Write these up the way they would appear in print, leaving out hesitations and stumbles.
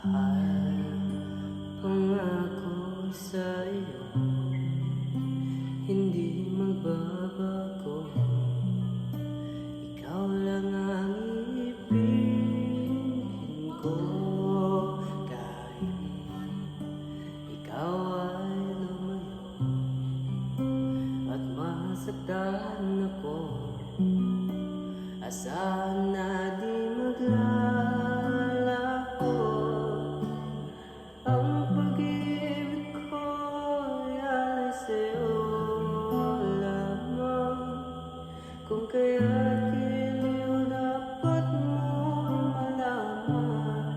Mahal, pangako sa'yo, hindi magbabago. Ikaw lang ang ibigin ko, kahit ikaw ay lumayo at masaktan ako. Asahan na di maglalaho ang pag-ibig ko'y alay sa'yo lamang. Kung kaya't iliw dapat mo malaman,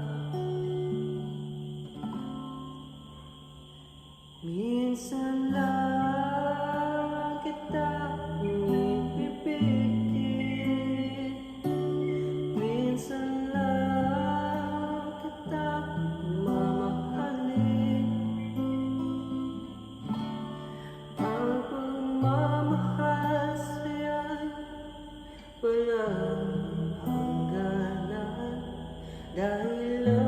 minsan lang kita ibibigin, minsan lang kita mamahalin. Ang pagmamahal sa'yo'y walang hangganan, dahil